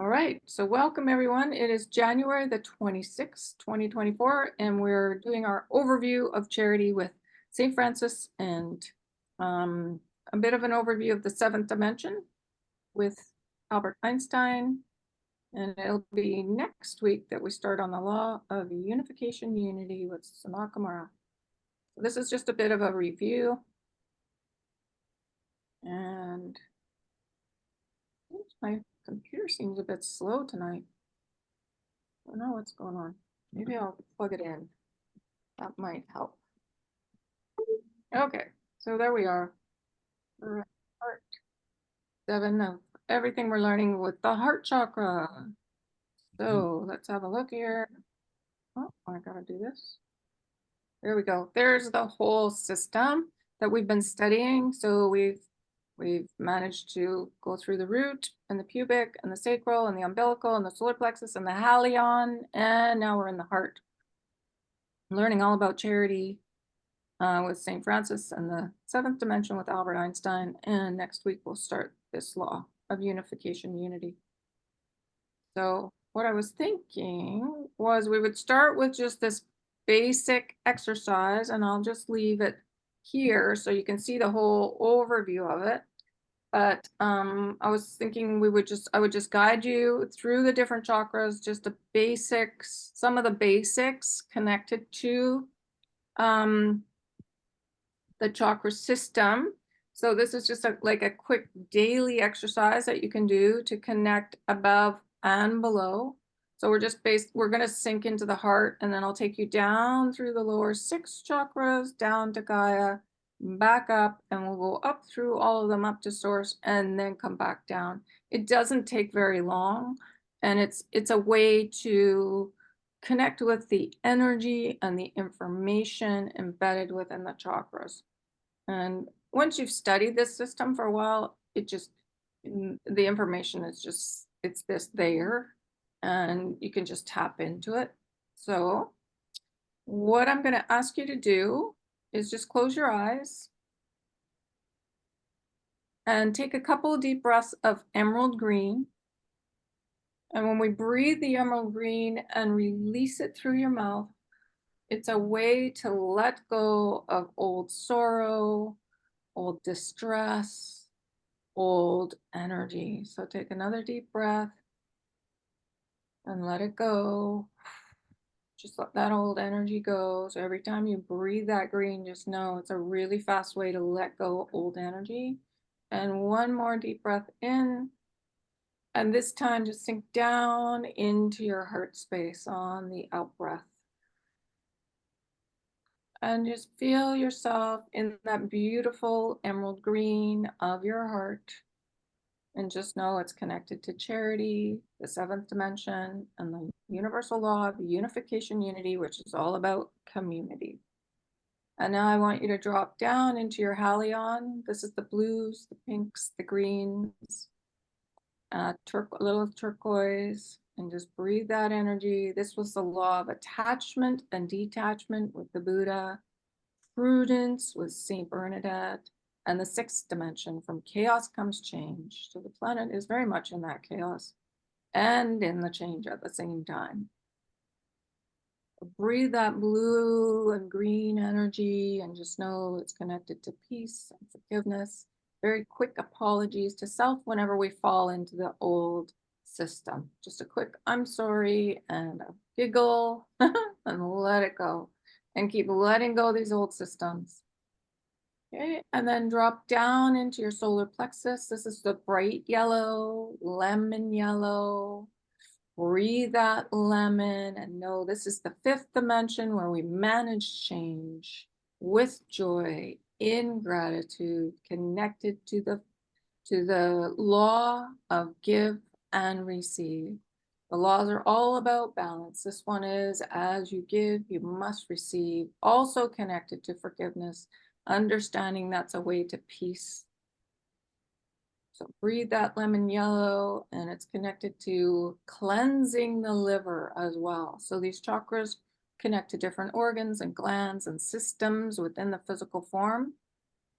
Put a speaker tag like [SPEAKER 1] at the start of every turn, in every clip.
[SPEAKER 1] All right, so welcome everyone. It is January the 26th, 2024, and we're doing our overview of charity with St. Francis and a bit of an overview of the seventh dimension with Albert Einstein. And it'll be next week that we start on the law of unification unity with Suzanne Maresca. So this is just a bit of a review. And my computer seems a bit slow tonight. I don't know what's going on. Maybe I'll plug it in. That might help. Okay, so there we are. Heart 7 of everything we're learning with the heart chakra. So let's have a look here. Oh, I gotta do this. There we go. There's the whole system that we've been studying. So we've managed to go through the root and the pubic and the sacral and the umbilical and the solar plexus and the halion, and now we're in the heart. Learning all about charity with St. Francis and the seventh dimension with Albert Einstein. And next week we'll start this law of unification unity. So what I was thinking was we would start with just this basic exercise, and I'll just leave it here so you can see the whole overview of it. But I was thinking I would just guide you through the different chakras, just the basics, some of the basics connected to the chakra system. So this is just like a quick daily exercise that you can do to connect above and below. So we're going to sink into the heart, and then I'll take you down through the lower 6 chakras, down to Gaia, back up, and we'll go up through all of them up to source and then come back down. It doesn't take very long, and it's a way to connect with the energy and the information embedded within the chakras. And once you've studied this system for a while, the information is just, it's there, and you can just tap into it. So what I'm going to ask you to do is just close your eyes and take a couple of deep breaths of emerald green. And when we breathe the emerald green and release it through your mouth, it's a way to let go of old sorrow, old distress, old energy. So take another deep breath and let it go. Just let that old energy go. So every time you breathe that green, just know it's a really fast way to let go of old energy. And one more deep breath in. And this time just sink down into your heart space on the out breath. And just feel yourself in that beautiful emerald green of your heart. And just know it's connected to charity, the seventh dimension, and the universal law of unification unity, which is all about community. And now I want you to drop down into your halion. This is the blues, the pinks, the greens, a little turquoise, and just breathe that energy. This was the law of attachment and detachment with the Buddha, prudence with Saint Bernadette, and the 6th dimension. From chaos comes change. So the planet is very much in that chaos and in the change at the same time. Breathe that blue and green energy and just know it's connected to peace and forgiveness. Very quick apologies to self whenever we fall into the old system. Just a quick I'm sorry and a giggle and let it go. And keep letting go of these old systems. Okay, and then drop down into your solar plexus. This is the bright yellow, lemon yellow. Breathe that lemon and know this is the 5th dimension where we manage change with joy, in gratitude, connected to the law of give and receive. The laws are all about balance. This one is, as you give, you must receive. Also connected to forgiveness, understanding that's a way to peace. So breathe that lemon yellow, and it's connected to cleansing the liver as well. So these chakras connect to different organs and glands and systems within the physical form.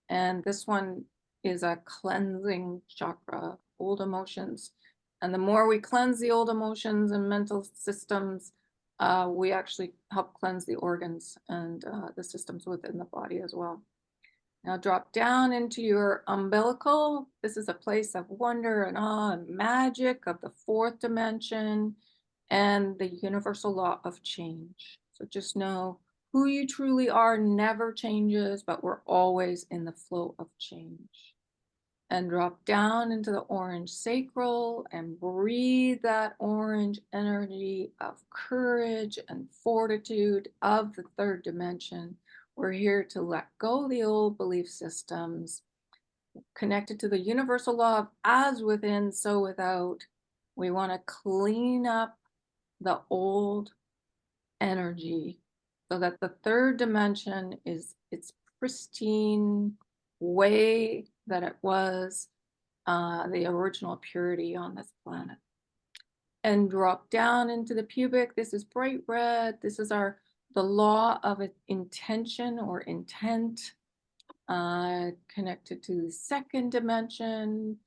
[SPEAKER 1] And this one is a cleansing chakra, old emotions, And the more we cleanse the old emotions and mental systems, we actually help cleanse the organs and the systems within the body as well. Now drop down into your umbilical. This is a place of wonder and awe and magic of the fourth dimension and the universal law of change. So just know who you truly are never changes, but we're always in the flow of change. And drop down into the orange sacral and breathe that orange energy of courage and fortitude of the third dimension. We're here to let go of the old belief systems, connected to the universal law of as within, so without. We want to clean up the old energy so that the third dimension is its pristine way that it was, the original purity on this planet. And drop down into the pubic. This is bright red. This is the law of intention or intent, connected to the second dimension,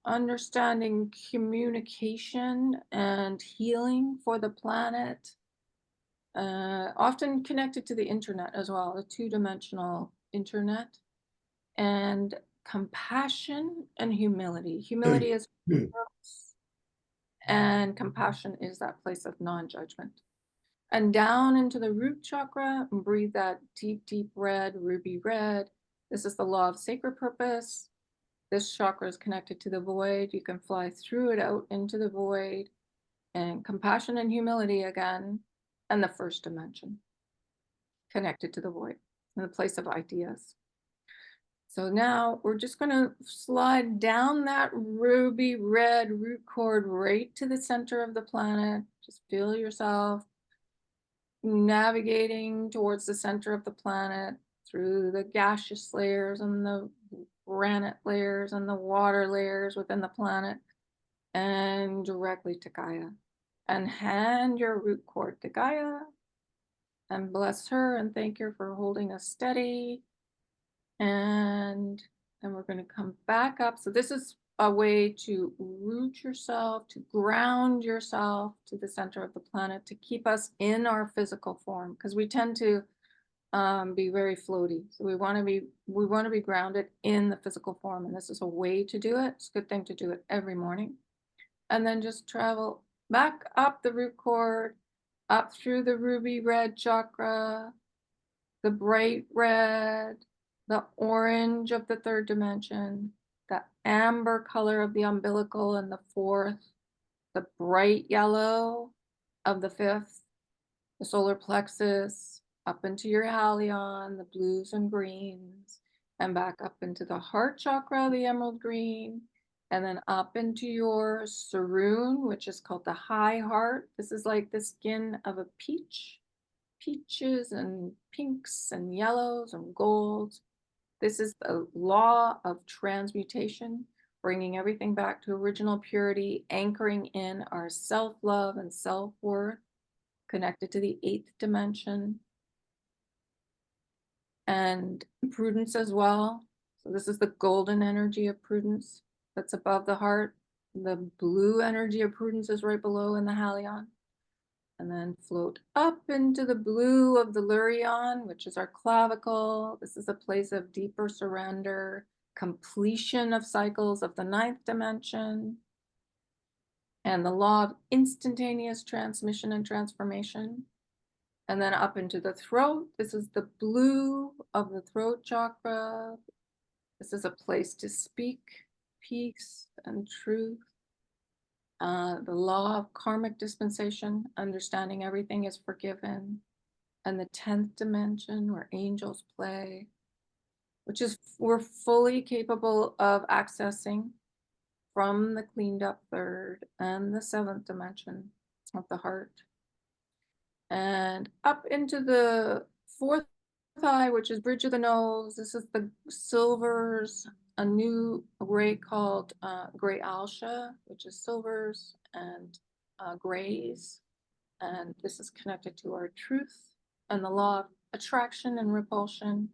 [SPEAKER 1] understanding communication and healing for the planet, often connected to the internet as well, the two-dimensional internet, and compassion and humility. Humility is and compassion is that place of non-judgment. And down into the root chakra, and breathe that deep, deep red, ruby red. This is the law of sacred purpose. This chakra is connected to the void. You can fly through it out into the void. And compassion and humility again. And the first dimension, connected to the void, in the place of ideas. So now we're just going to slide down that ruby red root cord right to the center of the planet. Just feel yourself navigating towards the center of the planet through the gaseous layers and the granite layers and the water layers within the planet and directly to Gaia. And hand your root cord to Gaia and bless her and thank her for holding us steady. And then we're going to come back up. So this is a way to root yourself, to ground yourself to the center of the planet, to keep us in our physical form, because we tend to be very floaty. So we want to be grounded in the physical form, and this is a way to do it. It's a good thing to do it every morning. And then just travel back up the root cord, up through the ruby red chakra, the bright red, the orange of the third dimension, the amber color of the umbilical and the fourth, the bright yellow of the fifth, the solar plexus, up into your halion, the blues and greens, and back up into the heart chakra, the emerald green, and then up into your sarun, which is called the high heart. This is like the skin of a peach, peaches and pinks and yellows and golds. This is the law of transmutation, bringing everything back to original purity, anchoring in our self-love and self-worth, connected to the eighth dimension, and prudence as well. So this is the golden energy of prudence that's above the heart. The blue energy of prudence is right below in the halion. And then float up into the blue of the lurion, which is our clavicle. This is a place of deeper surrender, completion of cycles of the ninth dimension, and the law of instantaneous transmission and transformation. And then up into the throat. This is the blue of the throat chakra. This is a place to speak peace and truth. The law of karmic dispensation, understanding everything is forgiven. And the 10th dimension where angels play, which is we're fully capable of accessing from the cleaned up third and the 7th dimension of the heart. And up into the 4th eye, which is bridge of the nose. This is the silvers, a new ray called gray alsha, which is silvers and grays. And this is connected to our truth and the law of attraction and repulsion,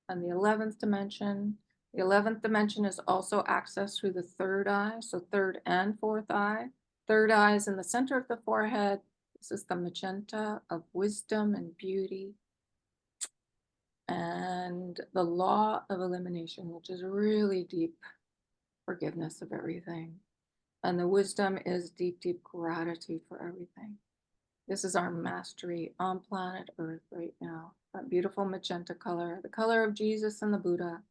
[SPEAKER 1] and the 11th dimension. The 11th dimension is also accessed through the third eye, so third and fourth eye. Third eye is in the center of the forehead. This is the magenta of wisdom and beauty. And the law of elimination, which is really deep forgiveness of everything. And the wisdom is deep, deep gratitude for everything. This is our mastery on planet Earth right now. That beautiful magenta color, the color of Jesus and the Buddha.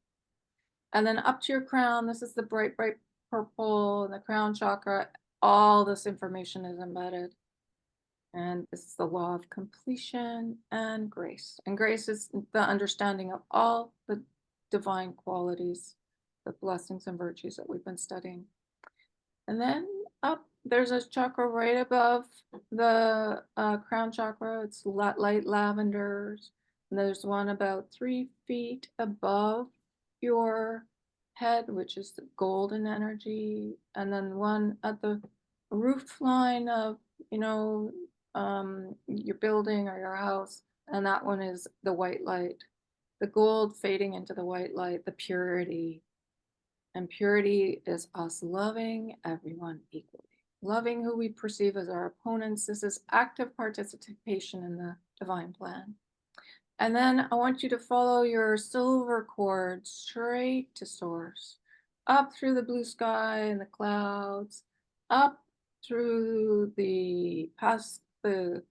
[SPEAKER 1] And then up to your crown, this is the bright, bright purple, and the crown chakra. All this information is embedded. And this is the law of completion and grace. And grace is the understanding of all the divine qualities, the blessings and virtues that we've been studying. And then up, there's a chakra right above the crown chakra. It's light lavenders. And there's one about 3 feet above your head, which is the golden energy. And then one at the roof line of, your building or your house. And that one is the white light, the gold fading into the white light, the purity. And purity is us loving everyone equally, loving who we perceive as our opponents. This is active participation in the divine plan. And then I want you to follow your silver cord straight to source, up through the blue sky and the clouds, up through past the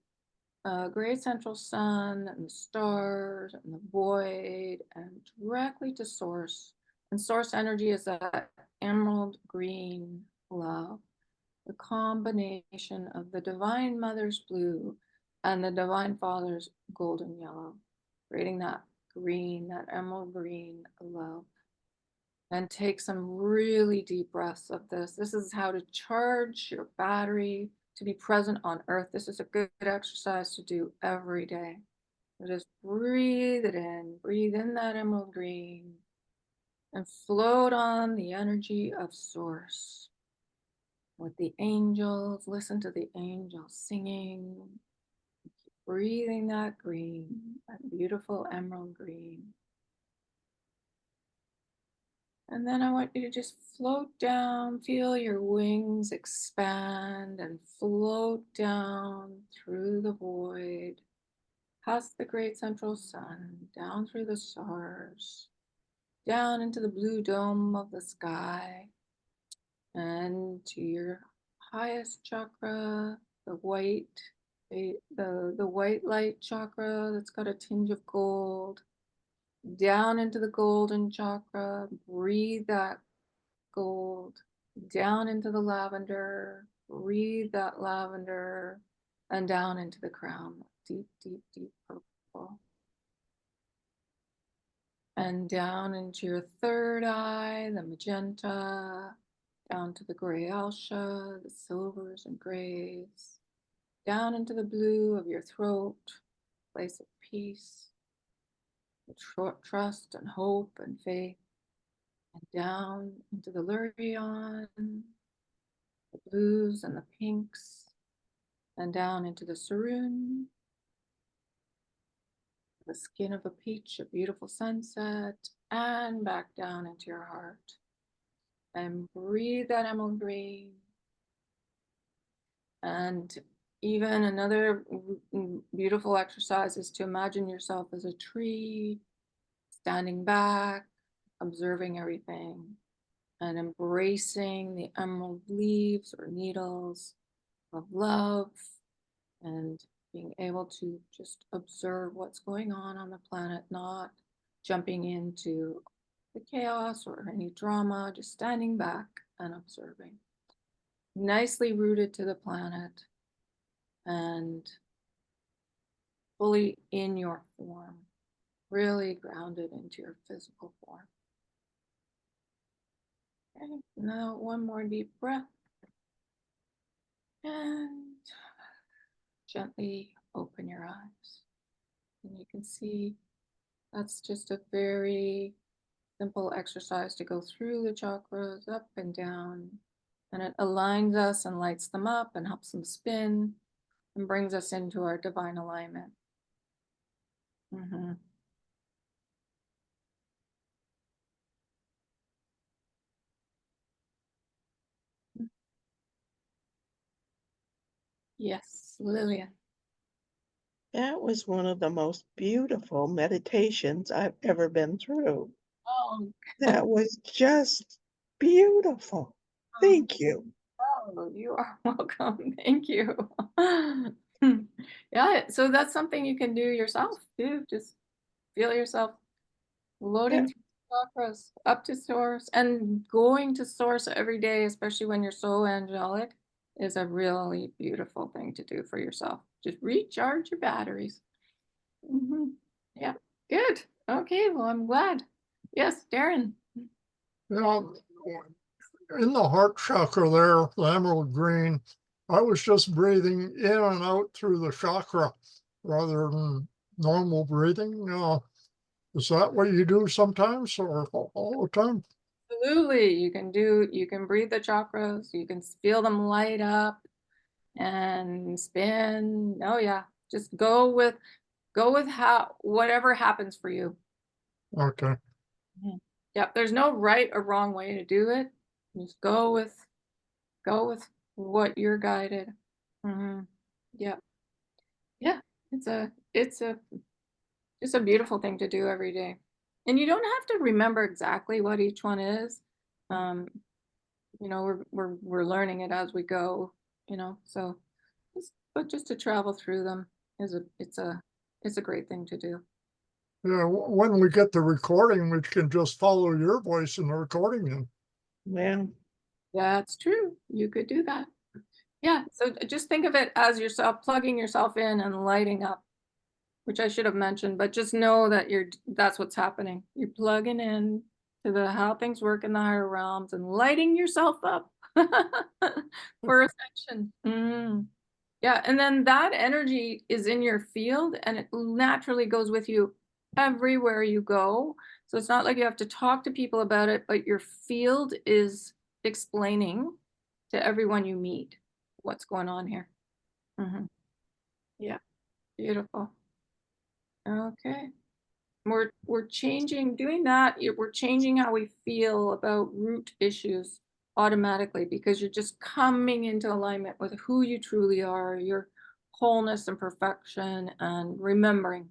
[SPEAKER 1] great central sun and the stars and the void, and directly to source. And source energy is that emerald green love, the combination of the divine mother's blue and the divine father's golden yellow, creating that green, that emerald green love. And take some really deep breaths of this. This is how to charge your battery to be present on earth. This is a good exercise to do every day. So just breathe it in, breathe in that emerald green, and float on the energy of source with the angels. Listen to the angels singing, breathing that green, that beautiful emerald green. And then I want you to just float down, feel your wings expand and float down through the void, past the great central sun, down through the stars, down into the blue dome of the sky, and to your highest chakra, the white light chakra that's got a tinge of gold. Down into the golden chakra, breathe that gold. Down into the lavender, breathe that lavender, and down into the crown, deep, deep, deep purple. And down into your third eye, the magenta, down to the gray alsha, the silvers and grays, down into the blue of your throat, place of peace, trust and hope and faith, and down into the Lurion, the blues and the pinks, and down into the Saroon, the skin of a peach, a beautiful sunset, and back down into your heart. And breathe that emerald green. And even another beautiful exercise is to imagine yourself as a tree, standing back, observing everything, and embracing the emerald leaves or needles of love, and being able to just observe what's going on the planet, not jumping into the chaos or any drama, just standing back and observing. Nicely rooted to the planet and fully in your form, really grounded into your physical form. Okay, now one more deep breath. And gently open your eyes. And you can see that's just a very simple exercise to go through the chakras, up and down. And it aligns us and lights them up and helps them spin and brings us into our divine alignment. Yes, Lilia.
[SPEAKER 2] That was one of the most beautiful meditations I've ever been through.
[SPEAKER 1] Oh,
[SPEAKER 2] That was just beautiful.
[SPEAKER 1] um,
[SPEAKER 2] Thank you.
[SPEAKER 1] oh, you are welcome. Thank you. Yeah, so that's something you can do yourself too. Just feel yourself
[SPEAKER 2] Yeah,
[SPEAKER 1] loading through the chakras up to source and going to source every day, especially when you're so angelic, is a really beautiful thing to do for yourself. Just recharge your batteries. Mhm. Yeah, good. Okay, well, I'm glad. Yes, Darren.
[SPEAKER 3] Yeah, in the heart chakra there, the emerald green, I was just breathing in and out through the chakra rather than normal breathing. Is that what you do sometimes or all the time?
[SPEAKER 1] Absolutely. You can breathe the chakras, you can feel them light up and spin. Oh yeah. Just go with how whatever happens for you.
[SPEAKER 3] Okay.
[SPEAKER 1] Mhm. Yep, there's no right or wrong way to do it. Just go with what you're guided. Hmm. Yeah. Yeah. It's a beautiful thing to do every day. And you don't have to remember exactly what each one is. Um, we're learning it as we go, so but just to travel through them is a it's a great thing to do.
[SPEAKER 3] Yeah, when we get the recording, we can just follow your voice in the recording then.
[SPEAKER 2] well,
[SPEAKER 1] That's true. You could do that. Yeah. So just think of it as yourself plugging yourself in and lighting up, which I should have mentioned, but just know that that's what's happening. You're plugging in to the how things work in the higher realms and lighting yourself up for ascension. Yeah, and then that energy is in your field and it naturally goes with you everywhere you go. So it's not like you have to talk to people about it, but your field is explaining to everyone you meet what's going on here. Hmm. Yeah, beautiful. Okay. We're changing doing that, we're changing how we feel about root issues automatically because you're just coming into alignment with who you truly are, your wholeness and perfection and remembering.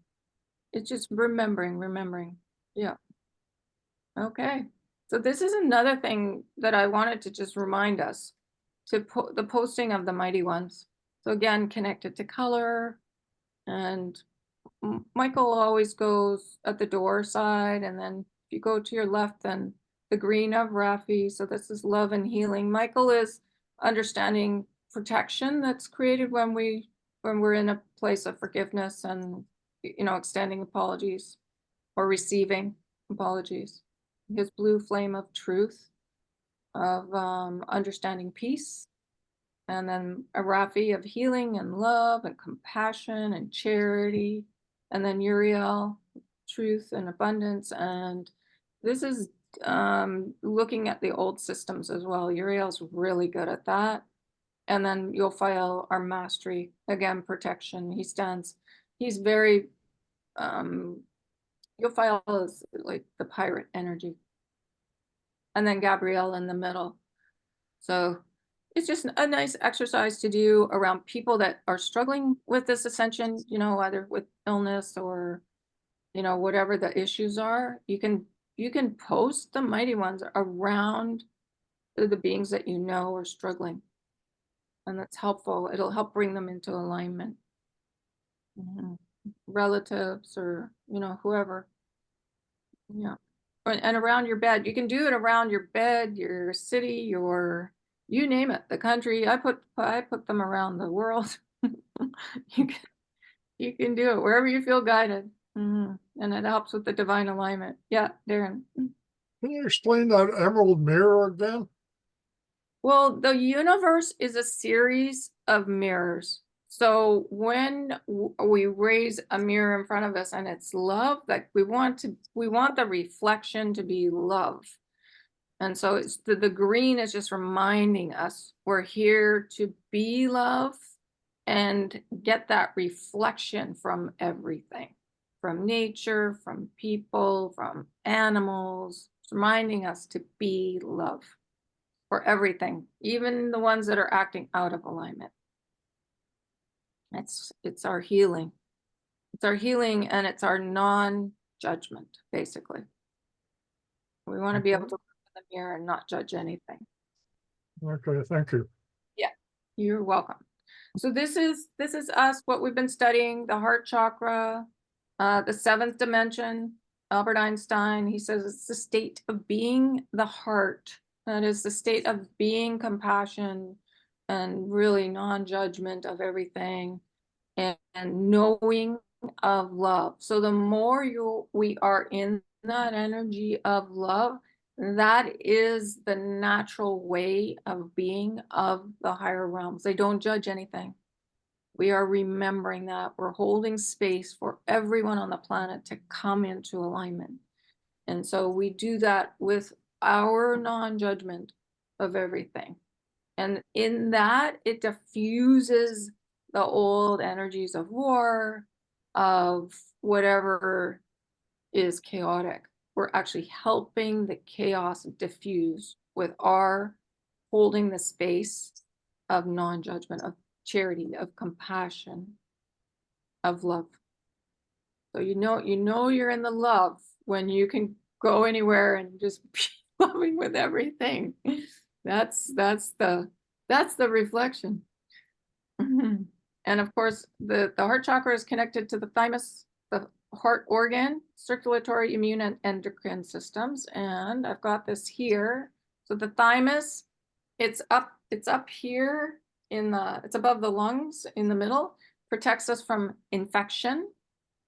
[SPEAKER 1] It's just remembering. Yeah. Okay. So this is another thing that I wanted to just remind us to the posting of the mighty ones. So again, connected to color and Michael always goes at the door side, and then if you go to your left, then the green of Rafi. So this is love and healing. Michael is understanding protection that's created when we're in a place of forgiveness and extending apologies or receiving apologies. His blue flame of truth of understanding peace, and then a Rafi of healing and love and compassion and charity, and then Uriel, truth and abundance. And this is looking at the old systems as well. Uriel's really good at that. And then you'll file our mastery again, protection. He's very, um, you'll file as like the pirate energy, and then Gabrielle in the middle. So it's just a nice exercise to do around people that are struggling with this ascension, either with illness or, whatever the issues are. You can post the mighty ones around the beings that you know are struggling. And that's helpful. It'll help bring them into alignment. Mhm. Relatives or, whoever. Yeah. And around your bed. You can do it around your bed, your city, your you name it, the country. I put them around the world. You can you can do it wherever you feel guided. And it helps with the divine alignment. Yeah, Darren.
[SPEAKER 3] Can you explain that emerald mirror again?
[SPEAKER 1] Well, the universe is a series of mirrors. So when we raise a mirror in front of us and it's love, like we want the reflection to be love. And so it's the green is just reminding us we're here to be love and get that reflection from everything, from nature, from people, from animals. It's reminding us to be love for everything, even the ones that are acting out of alignment. It's our healing. It's our healing, and it's our non-judgment, basically. We want to be able to look in the mirror and not judge anything.
[SPEAKER 3] Okay, thank you.
[SPEAKER 1] Yeah, you're welcome. So this is us, what we've been studying, the heart chakra, the seventh dimension. Albert Einstein, he says it's the state of being the heart. That is the state of being compassion and really non-judgment of everything, and knowing of love. So the more we are in that energy of love, that is the natural way of being of the higher realms. They don't judge anything. We are remembering that. We're holding space for everyone on the planet to come into alignment. And so we do that with our non-judgment of everything. And in that, it diffuses the old energies of war, of whatever is chaotic. We're actually helping the chaos diffuse with our holding the space of non-judgment, of charity, of compassion, of love. So you know you're in the love when you can go anywhere and just be loving with everything. That's the reflection. And of course, the heart chakra is connected to the thymus, the heart organ, circulatory, immune, and endocrine systems. And I've got this here. So the thymus, it's up here it's above the lungs in the middle, protects us from infection.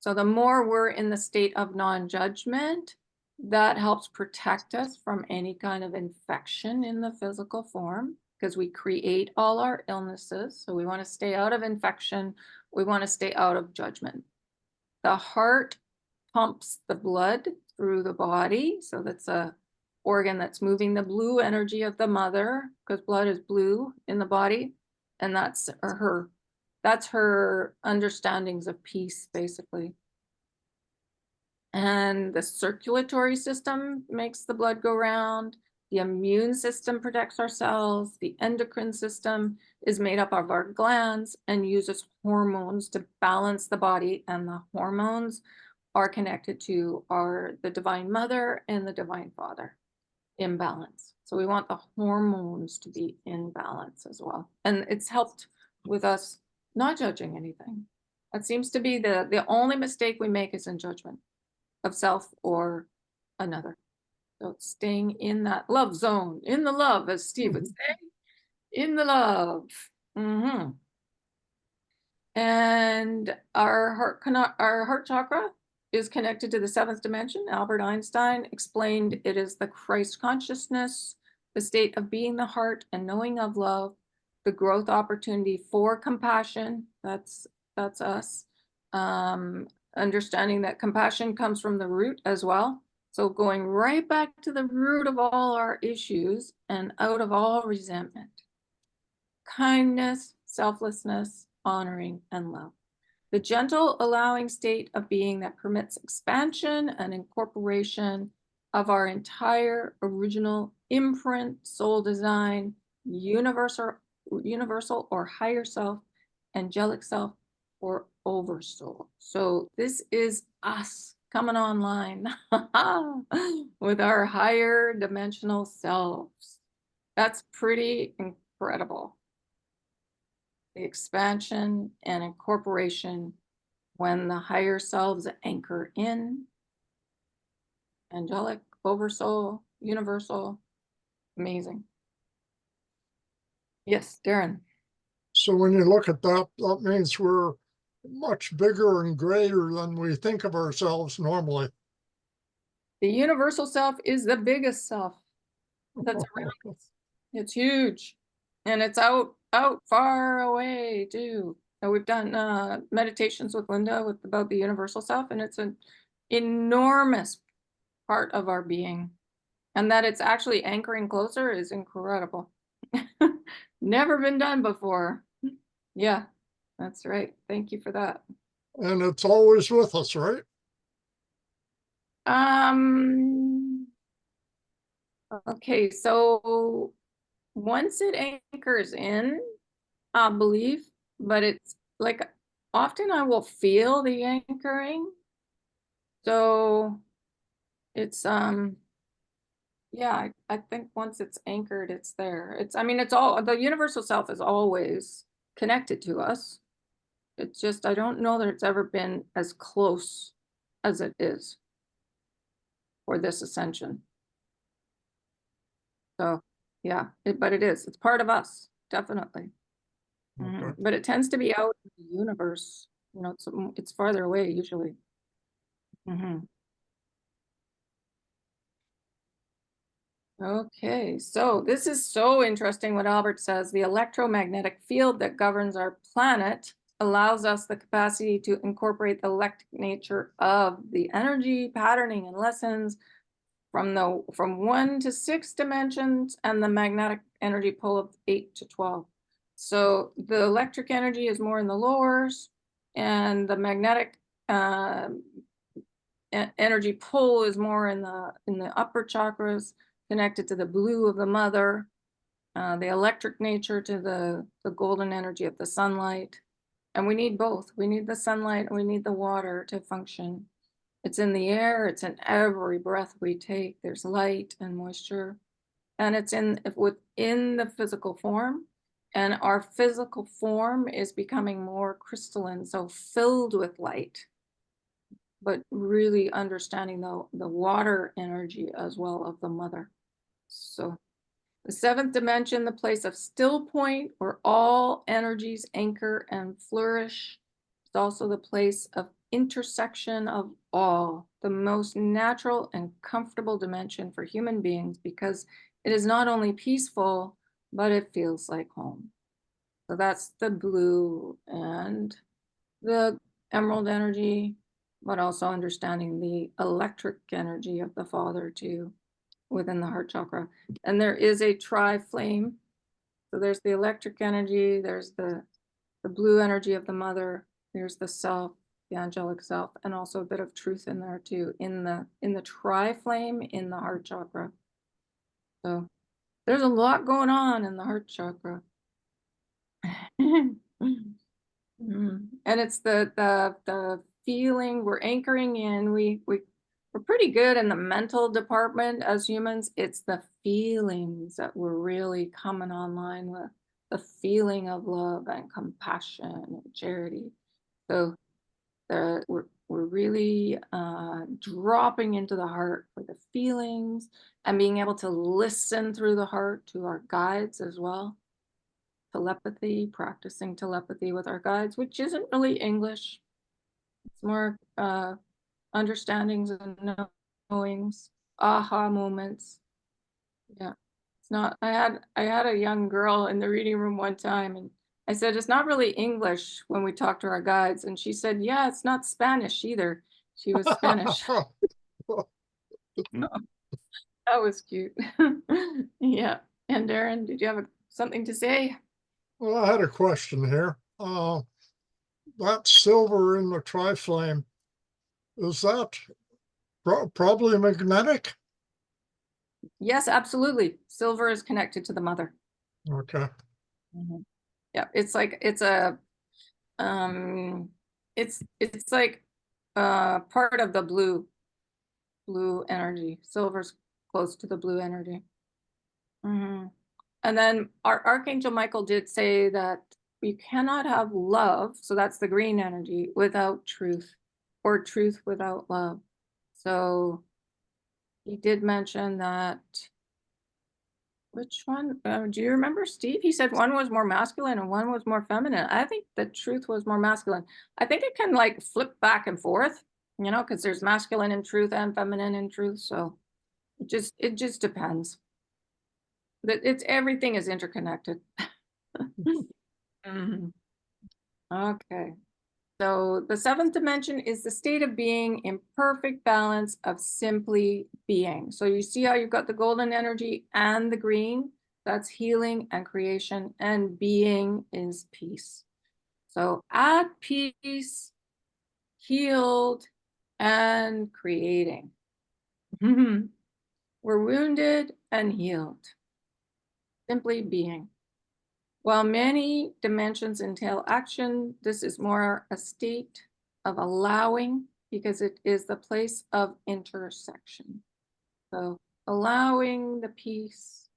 [SPEAKER 1] So the more we're in the state of non-judgment, that helps protect us from any kind of infection in the physical form, because we create all our illnesses. So we want to stay out of infection. We want to stay out of judgment. The heart pumps the blood through the body. So that's a organ that's moving the blue energy of the mother, because blood is blue in the body. And that's her understandings of peace, basically. And the circulatory system makes the blood go round. The immune system protects our cells. The endocrine system is made up of our glands and uses hormones to balance the body. And the hormones are connected to the Divine Mother and the Divine Father in balance. So we want the hormones to be in balance as well. And it's helped with us not judging anything. That seems to be the only mistake we make is in judgment of self or another. So it's staying in that love zone, in the love, as Steve would say, in the love. And our heart chakra is connected to the seventh dimension. Albert Einstein explained it is the Christ consciousness, the state of being the heart and knowing of love, the growth opportunity for compassion. That's us. Understanding that compassion comes from the root as well. So going right back to the root of all our issues and out of all resentment. Kindness, selflessness, honoring, and love. The gentle, allowing state of being that permits expansion and incorporation of our entire original imprint, soul design, universal or higher self, angelic self, or oversoul. So this is us coming online with our higher dimensional selves. That's pretty incredible. The expansion and incorporation when the higher selves anchor in, angelic, oversoul, universal, amazing. Yes, Darren.
[SPEAKER 3] So when you look at that, that means we're much bigger and greater than we think of ourselves normally.
[SPEAKER 1] The universal self is the biggest self that's around us. It's huge. And it's out far away too. And we've done meditations with Linda about the universal self, and it's an enormous part of our being. And that it's actually anchoring closer is incredible. Never been done before. Yeah, that's right. Thank you for that.
[SPEAKER 3] And it's always with us, right?
[SPEAKER 1] Okay, so once it anchors in, I believe, but it's like often I will feel the anchoring. So it's, yeah, I think once it's anchored, it's there. I mean, it's all, the universal self is always connected to us. It's just, I don't know that it's ever been as close as it is for this ascension. So yeah, but it is, it's part of us, definitely.
[SPEAKER 3] Okay.
[SPEAKER 1] But it tends to be out in the universe, it's farther away usually. Mhm. Okay, so this is so interesting what Albert says. The electromagnetic field that governs our planet allows us the capacity to incorporate the electric nature of the energy, patterning, and lessons from 1 to 6 dimensions and the magnetic energy pull of 8 to 12. So the electric energy is more in the lowers, and the magnetic energy pull is more in the upper chakras, connected to the blue of the mother, the electric nature to the golden energy of the sunlight. And we need both. We need the sunlight and we need the water to function. It's in the air, it's in every breath we take. There's light and moisture, and it's within the physical form. And our physical form is becoming more crystalline, so filled with light, but really understanding the water energy as well of the mother. So the 7th dimension, the place of still point where all energies anchor and flourish. It's also the place of intersection of all, the most natural and comfortable dimension for human beings, because it is not only peaceful, but it feels like home. So that's the blue and the emerald energy, but also understanding the electric energy of the father too, within the heart chakra. And there is a tri-flame. So there's the electric energy, there's the blue energy of the mother, there's the self, the angelic self, and also a bit of truth in there too, in the tri-flame in the heart chakra. So there's a lot going on in the heart chakra. And it's the feeling we're anchoring in. We're pretty good in the mental department as humans. It's the feelings that we're really coming online with, the feeling of love and compassion and charity. So we're really dropping into the heart for the feelings and being able to listen through the heart to our guides as well. Telepathy, practicing telepathy with our guides, which isn't really English. It's more understandings and knowings, aha moments. Yeah, it's not. I had a young girl in the reading room one time, and I said it's not really English when we talk to our guides, and she said, "Yeah, it's not Spanish either." She was Spanish. That was cute. Yeah. And Darren, did you have something to say?
[SPEAKER 3] Well, I had a question here. That silver in the triflame, is that probably magnetic?
[SPEAKER 1] Yes, absolutely. Silver is connected to the mother.
[SPEAKER 3] Okay.
[SPEAKER 1] Yeah, it's like it's like part of the blue energy. Silver's close to the blue energy. And then our Archangel Michael did say that we cannot have love, so that's the green energy, without truth, or truth without love. So he did mention that. Which one? Do you remember, Steve? He said one was more masculine and one was more feminine. I think the truth was more masculine. I think it can like flip back and forth, because there's masculine in truth and feminine in truth. So it just depends. Everything is interconnected. Mhm. Okay. So the 7th dimension is the state of being in perfect balance of simply being. So you see how you've got the golden energy and the green? That's healing and creation, and being is peace. So at peace, healed, and creating. We're wounded and healed. Simply being. While many dimensions entail action, this is more a state of allowing because it is the place of intersection. So allowing the peace,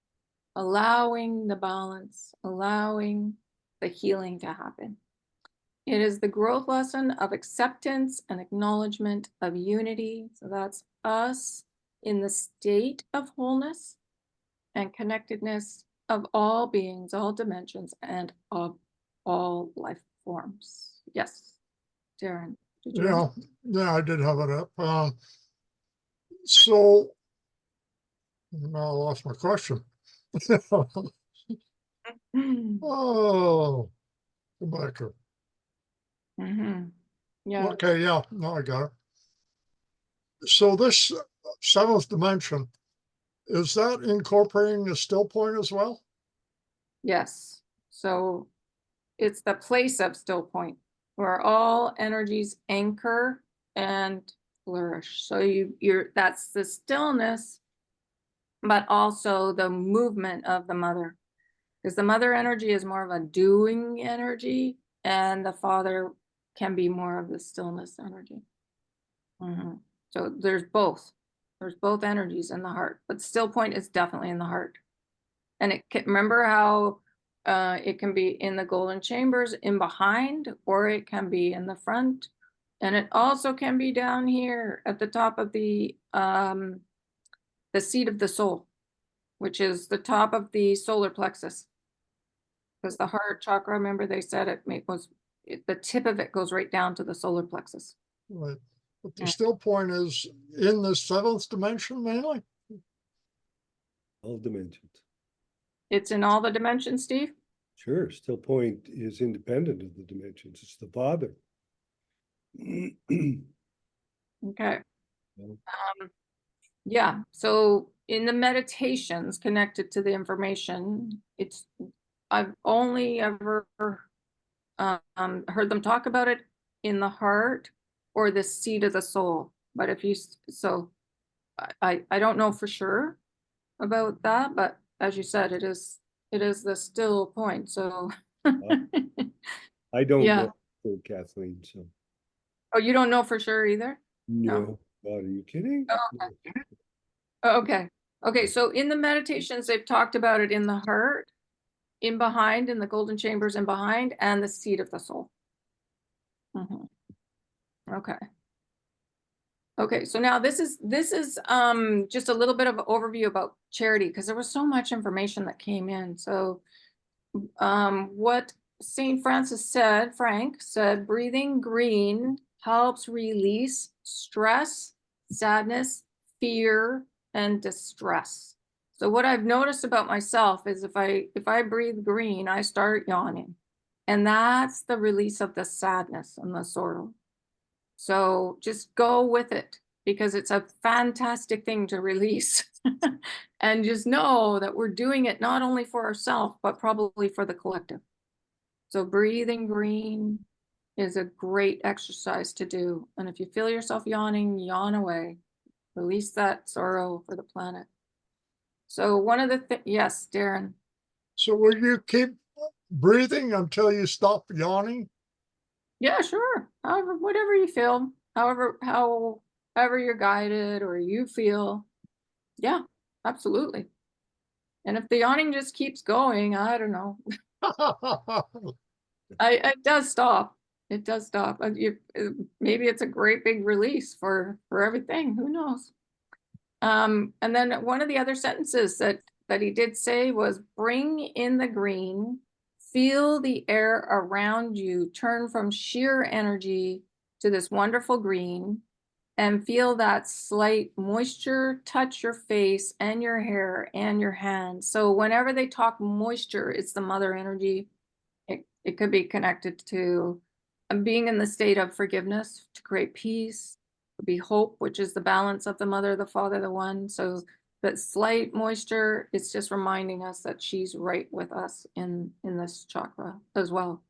[SPEAKER 1] allowing the balance, allowing the healing to happen. It is the growth lesson of acceptance and acknowledgement of unity. So that's us in the state of wholeness and connectedness of all beings, all dimensions, and of all life forms. Yes, Darren, did you?
[SPEAKER 3] Yeah, yeah, I did have it up. So now I lost my question. Oh, come back here.
[SPEAKER 1] Mm-hmm. Yeah.
[SPEAKER 3] Okay, yeah, now I got it. So this seventh dimension, is that incorporating the still point as well?
[SPEAKER 1] Yes. So it's the place of still point where all energies anchor and flourish. So that's the stillness, but also the movement of the mother. Because the mother energy is more of a doing energy, and the father can be more of the stillness energy. So there's both. There's both energies in the heart, but still point is definitely in the heart. And it can, remember how it can be in the golden chambers in behind, or it can be in the front. And it also can be down here at the top of the seat of the soul, which is the top of the solar plexus. Because the heart chakra, remember they said the tip of it goes right down to the solar plexus.
[SPEAKER 3] Right. But the
[SPEAKER 1] Yeah.
[SPEAKER 3] still point is in the seventh dimension mainly?
[SPEAKER 4] All dimensions.
[SPEAKER 1] It's in all the dimensions, Steve?
[SPEAKER 4] Sure, still point is independent of the dimensions. It's the father.
[SPEAKER 1] Okay.
[SPEAKER 4] Yeah.
[SPEAKER 1] Yeah, so in the meditations connected to the information, I've only ever heard them talk about it in the heart or the seat of the soul. But I don't know for sure about that, but as you said, it is the still point. So
[SPEAKER 4] I don't
[SPEAKER 1] yeah.
[SPEAKER 4] know, Kathleen, so.
[SPEAKER 1] Oh, you don't know for sure either?
[SPEAKER 4] No. God, are you kidding?
[SPEAKER 1] Oh, okay. Okay, so in the meditations, they've talked about it in the heart, in behind, in the golden chambers and behind, and the seat of the soul. Okay. Okay, so now this is just a little bit of an overview about charity, because there was so much information that came in. So what St. Frank said, breathing green helps release stress, sadness, fear, and distress. So what I've noticed about myself is if I breathe green, I start yawning. And that's the release of the sadness and the sorrow. So just go with it, because it's a fantastic thing to release. And just know that we're doing it not only for ourselves, but probably for the collective. So breathing green is a great exercise to do. And if you feel yourself yawning, yawn away. Release that sorrow for the planet. So one of the yes, Darren.
[SPEAKER 3] So will you keep breathing until you stop yawning?
[SPEAKER 1] Yeah, sure. However, whatever you feel, however you're guided or you feel. Yeah, absolutely. And if the yawning just keeps going, I don't know. It does stop. It does stop. Maybe it's a great big release for everything. Who knows? And then one of the other sentences that he did say was, bring in the green, feel the air around you turn from sheer energy to this wonderful green, and feel that slight moisture touch your face and your hair and your hands. So whenever they talk moisture, it's the mother energy. It could be connected to being in the state of forgiveness to create peace. It could be hope, which is the balance of the mother, the father, the one. So that slight moisture, it's just reminding us that she's right with us in this chakra as well.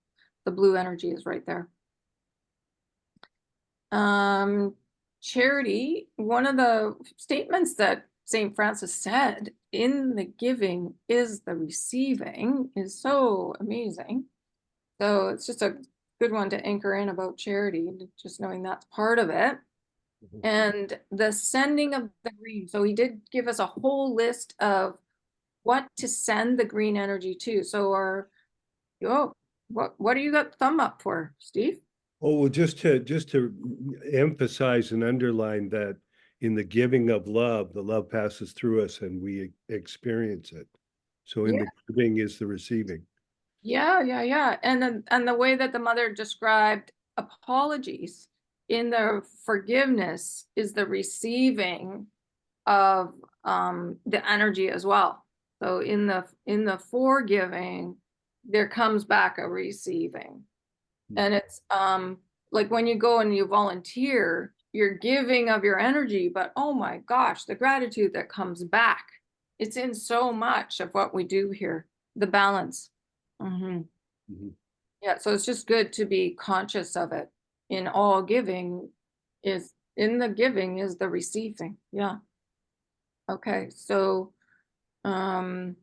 [SPEAKER 1] The blue energy is right there. Charity, one of the statements that St. Francis said in the giving is the receiving is so amazing. So it's just a good one to anchor in about charity, just knowing that's part of it. And the sending of the green. So he did give us a whole list of what to send the green energy to. So what do you got thumb up for, Steve?
[SPEAKER 4] Oh, well, just to emphasize and underline that in the giving of love, the love passes through us and we experience it. So in the giving is the receiving.
[SPEAKER 1] Yeah. And the way that the mother described apologies in the forgiveness is the receiving of the energy as well. So in the forgiving, there comes back a receiving. And it's like when you go and you volunteer, you're giving of your energy, but oh my gosh, the gratitude that comes back. It's in so much of what we do here, the balance. Yeah, so it's just good to be conscious of it. In all giving is in the giving is the receiving. Yeah. Okay, so the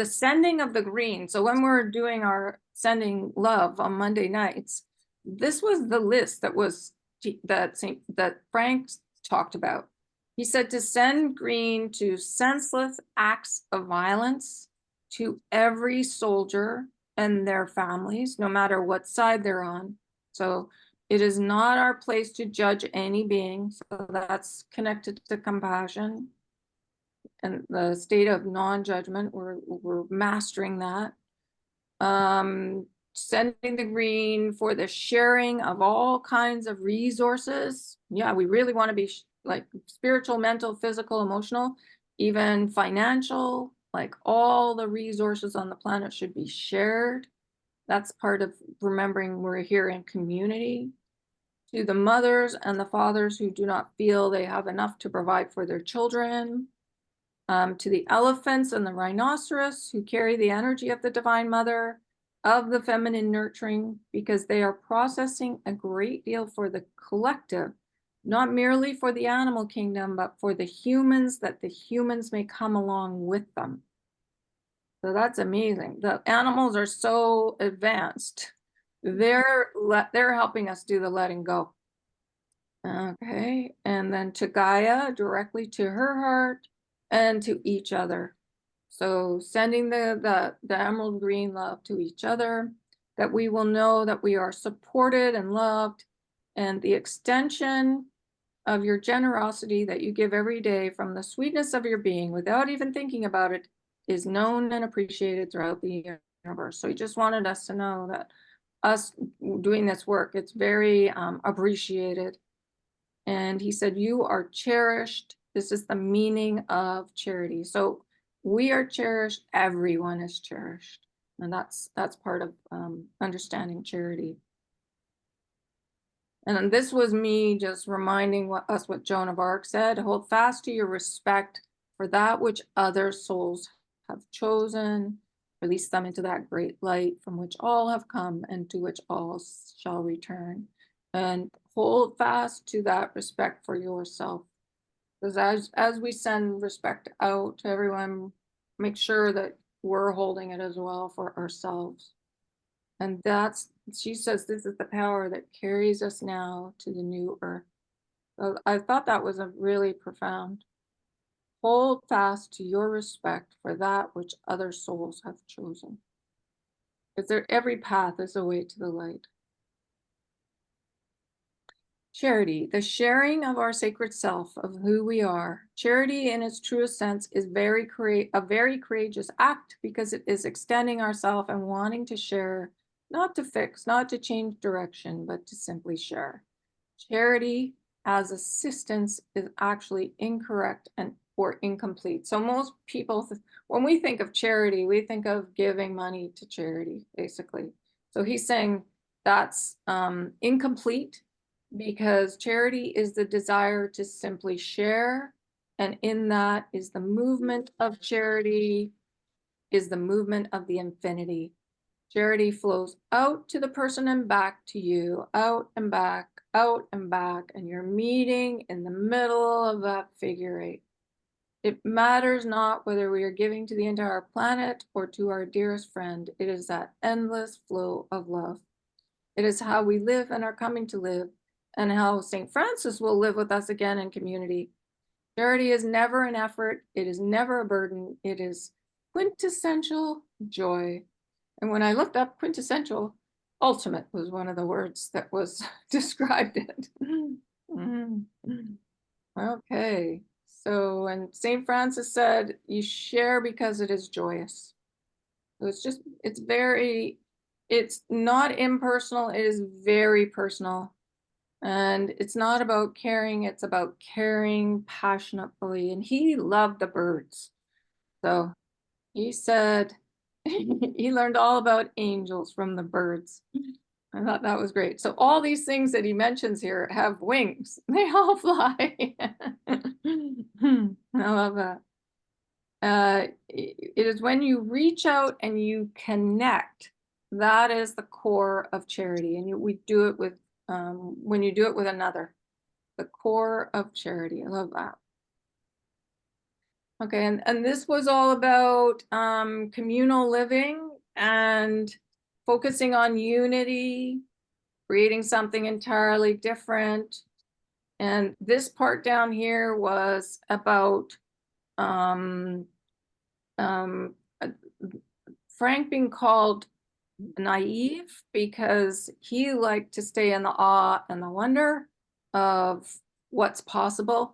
[SPEAKER 1] sending of the green. So when we're doing our sending love on Monday nights, this was the list that Frank talked about. He said to send green to senseless acts of violence, to every soldier and their families, no matter what side they're on. So it is not our place to judge any being. So that's connected to compassion and the state of non-judgment. We're mastering that. Sending the green for the sharing of all kinds of resources. Yeah, we really want to be like spiritual, mental, physical, emotional, even financial, like all the resources on the planet should be shared. That's part of remembering we're here in community. To the mothers and the fathers who do not feel they have enough to provide for their children. To the elephants and the rhinoceros who carry the energy of the Divine Mother, of the feminine nurturing, because they are processing a great deal for the collective, not merely for the animal kingdom, but for the humans, that the humans may come along with them. So that's amazing. The animals are so advanced. They're helping us do the letting go. Okay, and then to Gaia, directly to her heart, and to each other. So sending the emerald green love to each other, that we will know that we are supported and loved, and the extension of your generosity that you give every day from the sweetness of your being without even thinking about it is known and appreciated throughout the universe. So he just wanted us to know that us doing this work, it's very appreciated. And he said, you are cherished. This is the meaning of charity. So we are cherished. Everyone is cherished. And that's part of understanding charity. And this was me just reminding us what Joan of Arc said, hold fast to your respect for that which other souls have chosen, release them into that great light from which all have come and to which all shall return. And hold fast to that respect for yourself. Because as we send respect out to everyone, make sure that we're holding it as well for ourselves. And she says, this is the power that carries us now to the new earth. So I thought that was a really profound. Hold fast to your respect for that which other souls have chosen. Because every path is a way to the light. Charity, the sharing of our sacred self, of who we are. Charity in its truest sense is a very courageous act, because it is extending ourselves and wanting to share, not to fix, not to change direction, but to simply share. Charity as assistance is actually incorrect or incomplete. So most people, when we think of charity, we think of giving money to charity, basically. So he's saying that's incomplete, because charity is the desire to simply share. And in that is the movement of charity, is the movement of the infinity. Charity flows out to the person and back to you, out and back, and you're meeting in the middle of that figure eight. It matters not whether we are giving to the entire planet or to our dearest friend. It is that endless flow of love. It is how we live and are coming to live, and how St. Francis will live with us again in community. Charity is never an effort. It is never a burden. It is quintessential joy. And when I looked up quintessential, ultimate was one of the words that was described it. Mhm. Okay. So, and St. Francis said, you share because it is joyous. So it's not impersonal, it is very personal. And it's not about caring, it's about caring passionately. And he loved the birds. So he said he learned all about angels from the birds. I thought that was great. So all these things that he mentions here have wings. They all fly. I love that. It is when you reach out and you connect, that is the core of charity. And we do it with, when you do it with another, the core of charity. I love that. Okay, and this was all about communal living and focusing on unity, creating something entirely different. And this part down here was about uh, Frank being called naive because he liked to stay in the awe and the wonder of what's possible.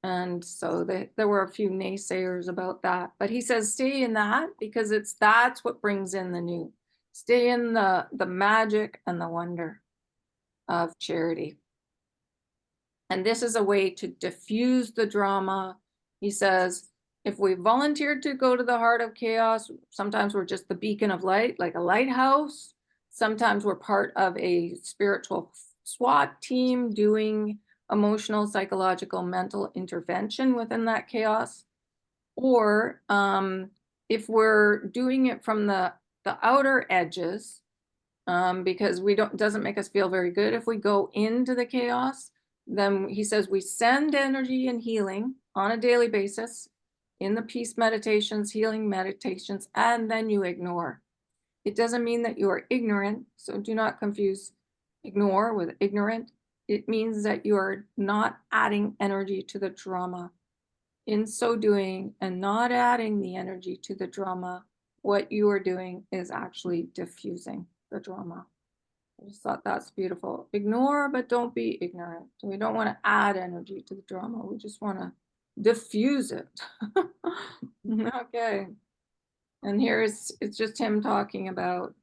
[SPEAKER 1] And so there were a few naysayers about that, but he says stay in that because that's what brings in the new. Stay in the magic and the wonder of charity. And this is a way to diffuse the drama. He says, if we volunteered to go to the heart of chaos, sometimes we're just the beacon of light, like a lighthouse. Sometimes we're part of a spiritual SWAT team doing emotional, psychological, mental intervention within that chaos. Or if we're doing it from the outer edges, because doesn't make us feel very good if we go into the chaos, then he says we send energy and healing on a daily basis in the peace meditations, healing meditations, and then you ignore. It doesn't mean that you are ignorant, so do not confuse ignore with ignorant. It means that you are not adding energy to the drama. In so doing and not adding the energy to the drama, what you are doing is actually diffusing the drama. I just thought that's beautiful. Ignore, but don't be ignorant. We don't want to add energy to the drama. We just want to diffuse it. Okay. And it's just him talking about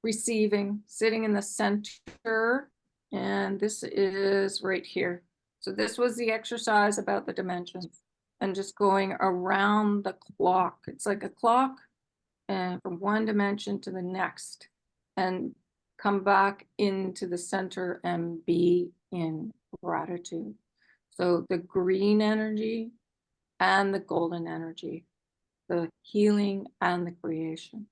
[SPEAKER 1] receiving, sitting in the center. And this is right here. So this was the exercise about the dimensions and just going around the clock. It's like a clock and from one dimension to the next and come back into the center and be in gratitude. So the green energy and the golden energy, the healing and the creation.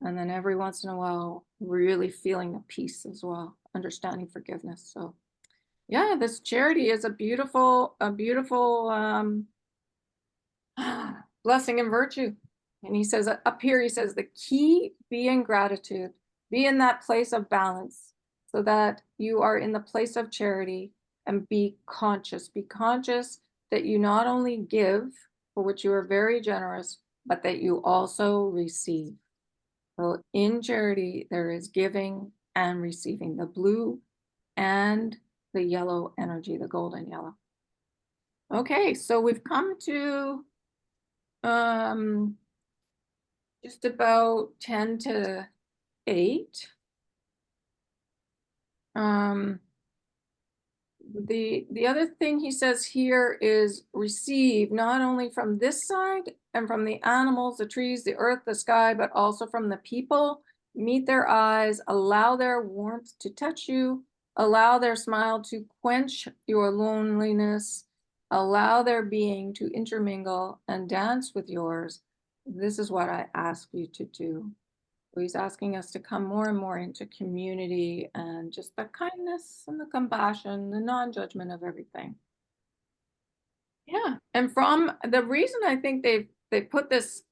[SPEAKER 1] And then every once in a while, really feeling the peace as well, understanding forgiveness. So yeah, this charity is a beautiful blessing and virtue. And he says up here, he says, the key be in gratitude, be in that place of balance so that you are in the place of charity and be conscious that you not only give, for which you are very generous, but that you also receive. So in charity, there is giving and receiving, the blue and the yellow energy, the golden yellow. Okay, so we've come to just about 10 to 8. The other thing he says here is receive not only from this side and from the animals, the trees, the earth, the sky, but also from the people. Meet their eyes, allow their warmth to touch you, allow their smile to quench your loneliness, allow their being to intermingle and dance with yours. This is what I ask you to do. He's asking us to come more and more into community and just the kindness and the compassion, the non-judgment of everything. Yeah, and from the reason I think they put this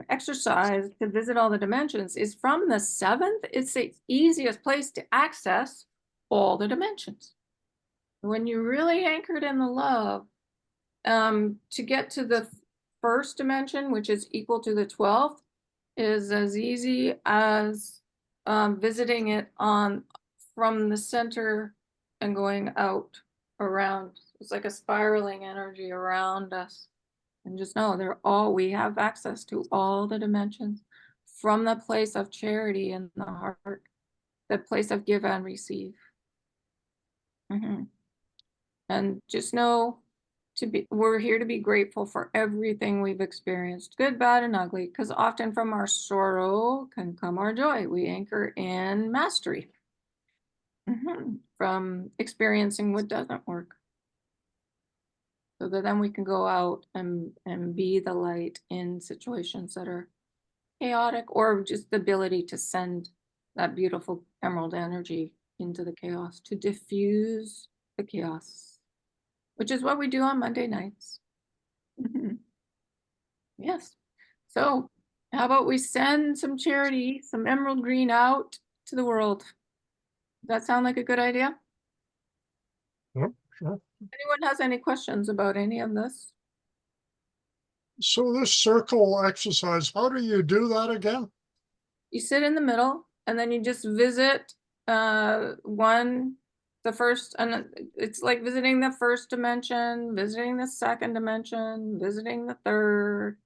[SPEAKER 1] exercise to visit all the dimensions is from the seventh. It's the easiest place to access all the dimensions. When you're really anchored in the love, to get to the first dimension, which is equal to the 12th, is as easy as visiting it on from the center and going out around. It's like a spiraling energy around us. And just know we have access to all the dimensions from the place of charity in the heart, the place of give and receive. And just know we're here to be grateful for everything we've experienced, good, bad, and ugly, because often from our sorrow can come our joy. We anchor in mastery from experiencing what doesn't work. So that then we can go out and be the light in situations that are chaotic, or just the ability to send that beautiful emerald energy into the chaos, to diffuse the chaos, which is what we do on Monday nights. Yes. So how about we send some charity, some emerald green out to the world? Does that sound like a good idea?
[SPEAKER 3] Yep, sure.
[SPEAKER 1] Anyone has any questions about any of this?
[SPEAKER 3] So this circle exercise, how do you do that again?
[SPEAKER 1] You sit in the middle and then you just visit the first, and it's like visiting the first dimension, visiting the second dimension, visiting the third,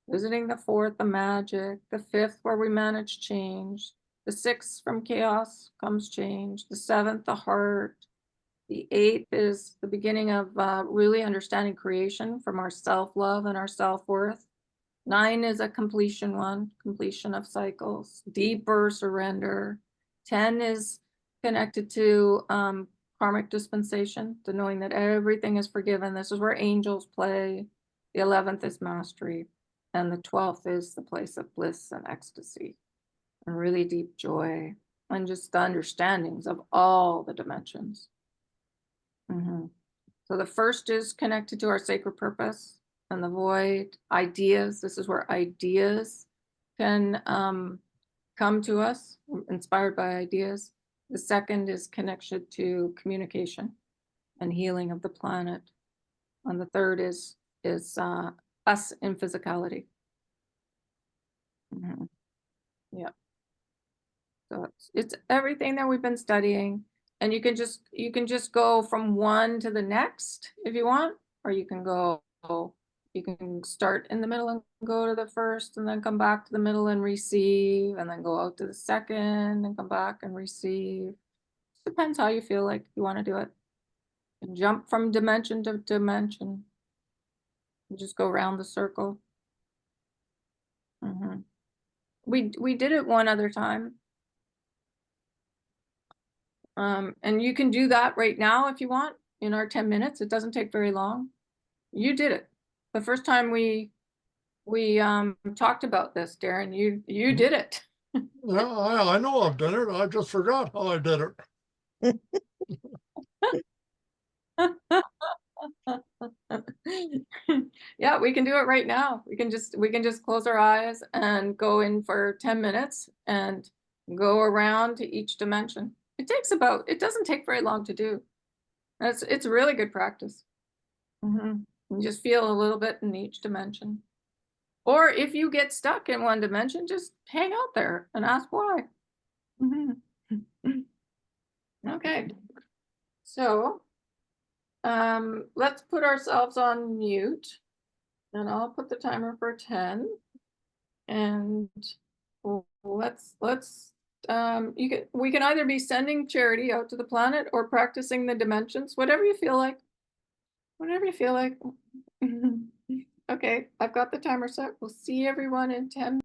[SPEAKER 1] visiting the fourth, the magic, the fifth where we manage change, the sixth from chaos comes change, the seventh, the heart, the eighth is the beginning of really understanding creation from our self-love and our self-worth. 9 is a completion one, completion of cycles, deeper surrender. 10 is connected to karmic dispensation, to knowing that everything is forgiven. This is where angels play. The 11th is mastery. And the 12th is the place of bliss and ecstasy and really deep joy and just the understandings of all the dimensions. So the first is connected to our sacred purpose and the void, ideas. This is where ideas can come to us, inspired by ideas. The second is connection to communication and healing of the planet. And the third is us in physicality. Yeah. So it's everything that we've been studying. And you can just go from one to the next if you want, or you can start in the middle and go to the first and then come back to the middle and receive, and then go out to the second and come back and receive. Depends how you feel like you want to do it. And jump from dimension to dimension. You just go around the circle. We did it one other time. And you can do that right now if you want in our 10 minutes. It doesn't take very long. You did it. The first time we talked about this, Darren, you did it.
[SPEAKER 3] Yeah, I know I've done it. I just forgot how I did it.
[SPEAKER 1] Yeah, we can do it right now. We can just close our eyes and go in for 10 minutes and go around to each dimension. It doesn't take very long to do. It's really good practice. You just feel a little bit in each dimension. Or if you get stuck in one dimension, just hang out there and ask why. Okay. So let's put ourselves on mute, and I'll put the timer for 10. And we can either be sending charity out to the planet or practicing the dimensions, whatever you feel like. Whatever you feel like. Okay, I've got the timer set. We'll see everyone in 10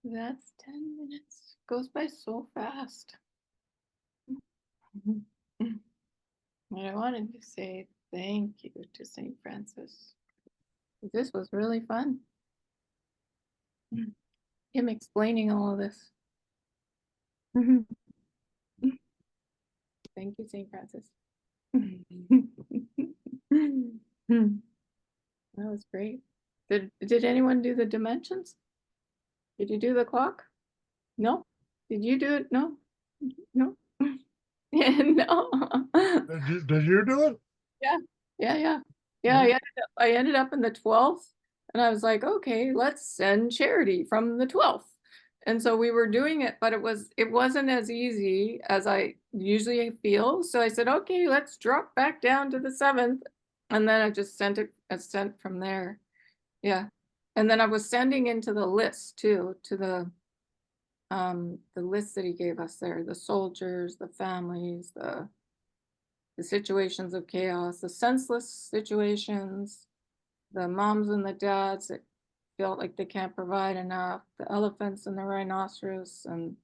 [SPEAKER 1] That's 10 minutes. Goes by so fast. And I wanted to say thank you to St. Francis. This was really fun. Him explaining all of this. Thank you, St. Francis. That was great. Did anyone do the dimensions? Did you do the clock? No? Did you do it? No? No? Yeah, no.
[SPEAKER 3] Did you do it?
[SPEAKER 1] Yeah, yeah.
[SPEAKER 3] No.
[SPEAKER 1] I ended up in the 12th, and I was like, okay, let's send charity from the 12th. And so we were doing it, but it wasn't as easy as I usually feel. So I said, okay, let's drop back down to the 7th. And then I just sent from there. Yeah. And then I was sending into the list too, to the list that he gave us there, the soldiers, the families, the situations of chaos, the senseless situations, the moms and the dads that felt like they can't provide enough, the elephants and the rhinoceros, and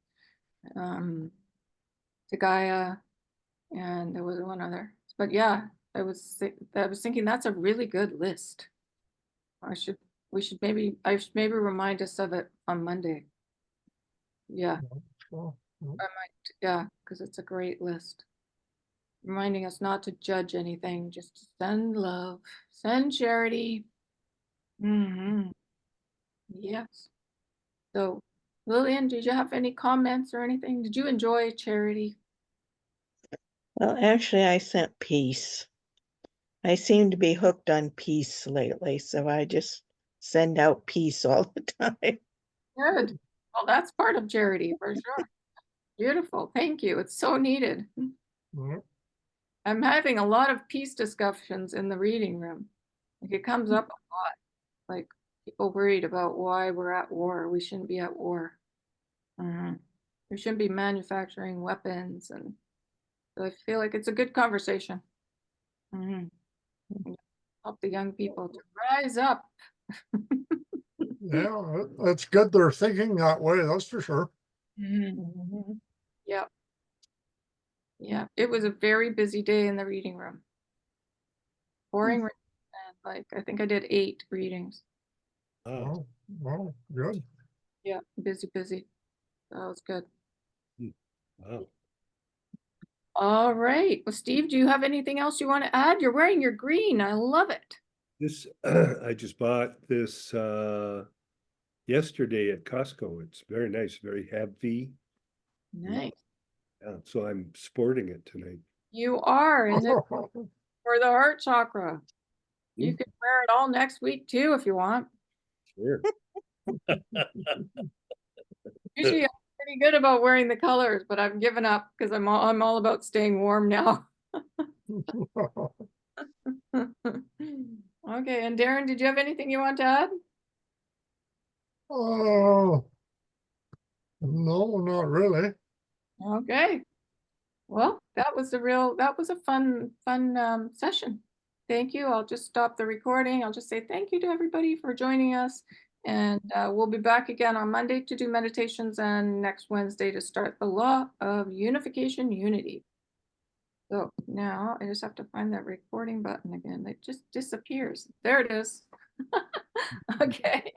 [SPEAKER 1] to Gaia, and there was one other. But yeah, I was thinking that's a really good list. I should maybe remind us of it on Monday. Yeah,
[SPEAKER 3] Oh,
[SPEAKER 1] I might. Yeah, because it's a great list. Reminding us not to judge anything, just to send love, send charity. Yes. So, Lillian, did you have any comments or anything? Did you enjoy charity?
[SPEAKER 2] Well, actually, I sent peace. I seem to be hooked on peace lately, so I just send out peace all the time.
[SPEAKER 1] Good. Well, that's part of charity for sure. Beautiful. Thank you. It's so needed.
[SPEAKER 3] yeah.
[SPEAKER 1] I'm having a lot of peace discussions in the reading room. Like it comes up a lot. Like people worried about why we're at war. We shouldn't be at war. We shouldn't be manufacturing weapons. And so I feel like it's a good conversation. Help the young people to rise up.
[SPEAKER 3] Yeah, that's good they're thinking that way, that's for sure.
[SPEAKER 1] Yeah. Yeah. It was a very busy day in the reading room. Boring. And like I think I did 8 readings.
[SPEAKER 4] Wow.
[SPEAKER 3] Well, good.
[SPEAKER 1] Yeah, busy. That was good.
[SPEAKER 4] Wow.
[SPEAKER 1] All right. Well, Steve, do you have anything else you want to add? You're wearing your green. I love it.
[SPEAKER 4] This, I just bought this yesterday at Costco. It's very nice, very heavy.
[SPEAKER 1] Nice.
[SPEAKER 4] Yeah, so I'm sporting it tonight.
[SPEAKER 1] You are, and it's for the heart chakra. You
[SPEAKER 4] Mm.
[SPEAKER 1] can wear it all next week too if you want.
[SPEAKER 4] Sure.
[SPEAKER 1] Usually I'm pretty good about wearing the colors, but I've given up because I'm all about staying warm now. Okay, and Darren, did you have anything you want to add?
[SPEAKER 3] Oh, no, not really.
[SPEAKER 1] Okay. Well, that was a fun session. Thank you. I'll just stop the recording. I'll just say thank you to everybody for joining us. And we'll be back again on Monday to do meditations and next Wednesday to start the law of unification unity. So now I just have to find that recording button again. It just disappears. There it is. Okay.